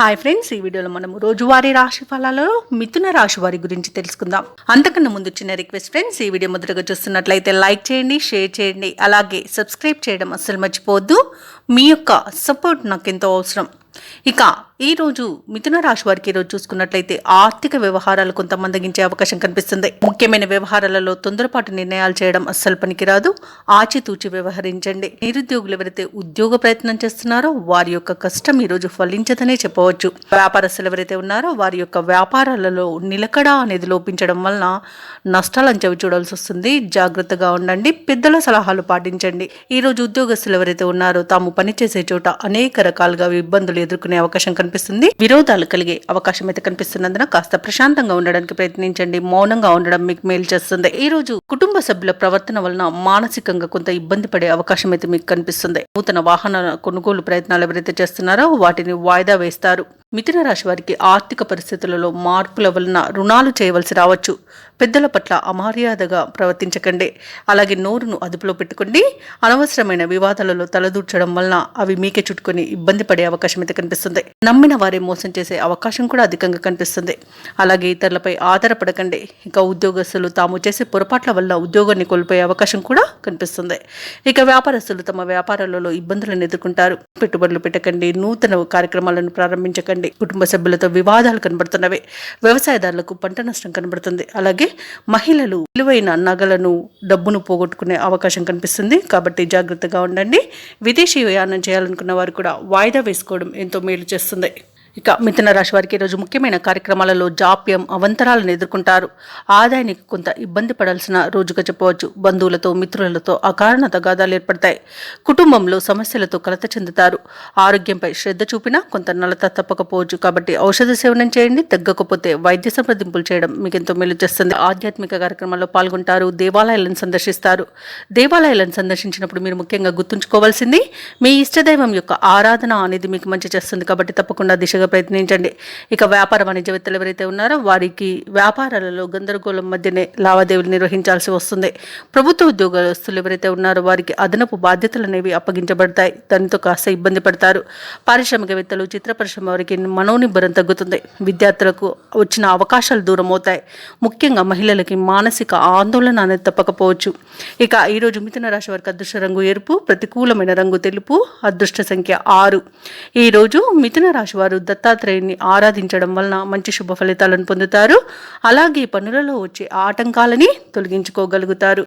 Hi friends, ఈ వీడియోలో మనం రోజువారీ రాశి ఫలాలలో మిథున రాశి వారి గురించి తెలుసుకుందాం. అంతకన్నా ముందు చిన్న రిక్వెస్ట్ ఫ్రెండ్స్, ఈ వీడియో మొదటగా చూస్తున్నట్లయితే లైక్ చేయండి, షేర్ చేయండి, అలాగే సబ్స్క్రైబ్ చేయడం అస్సలు మర్చిపోవద్దు. మీ యొక్క సపోర్ట్ నాకు ఎంతో అవసరం. ఇక ఈరోజు మిథున రాశి వారికి ఈరోజు చూసుకున్నట్లయితే ఆర్థిక వ్యవహారాలు కొంత మందగించే అవకాశం కనిపిస్తుంది. ముఖ్యమైన వ్యవహారాలలో తొందరపాటు నిర్ణయాలు చేయడం అస్సలు పనికిరాదు. ఆచితూచి వ్యవహరించండి. నిరుద్యోగులు ఎవరైతే ఉద్యోగ ప్రయత్నం చేస్తున్నారో వారి యొక్క కష్టం ఈరోజు ఫలించదనే చెప్పవచ్చు. వ్యాపారస్తులు ఎవరైతే ఉన్నారో వారి యొక్క వ్యాపారాలలో నిలకడ అనేది లోపించడం వలన నష్టాలను చవి చూడాల్సి వస్తుంది. జాగ్రత్తగా ఉండండి. పెద్దల సలహాలు పాటించండి. ఈరోజు ఉద్యోగస్తులు ఎవరైతే ఉన్నారో తాము పనిచేసే చోట అనేక రకాలుగా ఇబ్బందులు ఎదుర్కొనే అవకాశం కనిపిస్తుంది. విరోధాలు కలిగే అవకాశం అయితే కనిపిస్తున్నందున కాస్త ప్రశాంతంగా ఉండడానికి ప్రయత్నించండి. మౌనంగా ఉండడం మీకు మేలు చేస్తుంది. ఈ రోజు కుటుంబ సభ్యుల ప్రవర్తన వలన మానసికంగా కొంత ఇబ్బంది పడే అవకాశం అయితే మీకు కనిపిస్తుంది. నూతన వాహన కొనుగోలు ప్రయత్నాలు ఎవరైతే చేస్తున్నారో వాటిని వాయిదా వేస్తారు. మిథున రాశి వారికి ఆర్థిక పరిస్థితులలో మార్పుల వలన రుణాలు చేయవలసి రావచ్చు. పెద్దల పట్ల అమర్యాదగా ప్రవర్తించకండి. అలాగే నోరును అదుపులో పెట్టుకోండి. అనవసరమైన వివాదాలలో తలదూర్చడం వలన అవి మీకే చుట్టుకొని ఇబ్బంది పడే అవకాశం అయితే కనిపిస్తుంది. నమ్మిన వారే మోసం చేసే అవకాశం కూడా అధికంగా కనిపిస్తుంది. అలాగే ఇతరులపై ఆధారపడకండి. ఇక ఉద్యోగస్తులు తాము చేసే పొరపాట్ల వల్ల ఉద్యోగాన్ని కోల్పోయే అవకాశం కూడా కనిపిస్తుంది. ఇక వ్యాపారస్తులు తమ వ్యాపారాలలో ఇబ్బందులను ఎదుర్కొంటారు. పెట్టుబడులు పెట్టకండి. నూతన కార్యక్రమాలను ప్రారంభించకండి. కుటుంబ సభ్యులతో వివాదాలు కనబడుతున్నవి. వ్యవసాయదారులకు పంట నష్టం కనబడుతుంది. అలాగే మహిళలు విలువైన నగలను, డబ్బును పోగొట్టుకునే అవకాశం కనిపిస్తుంది. కాబట్టి జాగ్రత్తగా ఉండండి. విదేశీ ప్రయాణం చేయాలనుకున్న వారు కూడా వాయిదా వేసుకోవడం ఎంతో మేలు చేస్తుంది. ఇక మిథున రాశి వారికి ఈరోజు ముఖ్యమైన కార్యక్రమాలలో జాప్యం, అవంతరాలను ఎదుర్కొంటారు. ఆదాయానికి కొంత ఇబ్బంది పడాల్సిన రోజుగా చెప్పవచ్చు. బంధువులతో, మిత్రులతో అకారణ తగాదాలు ఏర్పడతాయి. కుటుంబంలో సమస్యలతో కలత చెందుతారు. ఆరోగ్యంపై శ్రద్ధ చూపినా కొంత నలత తప్పకపోవచ్చు. కాబట్టి ఔషధ సేవనం చేయండి. తగ్గకపోతే వైద్య సంప్రదింపులు చేయడం మీకు ఎంతో మేలు చేస్తుంది. ఆధ్యాత్మిక కార్యక్రమాల్లో పాల్గొంటారు. దేవాలయాలను సందర్శిస్తారు. దేవాలయాలను సందర్శించినప్పుడు మీరు ముఖ్యంగా గుర్తుంచుకోవాల్సింది మీ ఇష్టదైవం యొక్క ఆరాధన అనేది మీకు మంచి చేస్తుంది. కాబట్టి తప్పకుండా దిశగా ప్రయత్నించండి. ఇక వ్యాపార వాణిజ్యవేత్తలు ఎవరైతే ఉన్నారో వారికి వ్యాపారాలలో గందరగోళం మధ్యనే లావాదేవీలు నిర్వహించాల్సి వస్తుంది. ప్రభుత్వ ఉద్యోగస్తులు ఎవరైతే ఉన్నారో వారికి అదనపు బాధ్యతలు అనేవి అప్పగించబడతాయి. దానితో కాస్త ఇబ్బంది పడతారు. పారిశ్రామికవేత్తలు, చిత్ర పరిశ్రమ వారికి మనోనిబ్బరం తగ్గుతుంది. విద్యార్థులకు వచ్చిన అవకాశాలు దూరం అవుతాయి. ముఖ్యంగా మహిళలకి మానసిక ఆందోళన అనేది తప్పకపోవచ్చు. ఇక ఈరోజు మిథున రాశి వారికి అదృష్ట రంగు ఎరుపు, ప్రతికూలమైన రంగు తెలుపు, అదృష్ట సంఖ్య 6. ఈరోజు మిథున రాశి వారు దత్తాత్రేయుని ఆరాధించడం వలన మంచి శుభ ఫలితాలను పొందుతారు. అలాగే పనులలో వచ్చే ఆటంకాలని తొలగించుకోగలుగుతారు.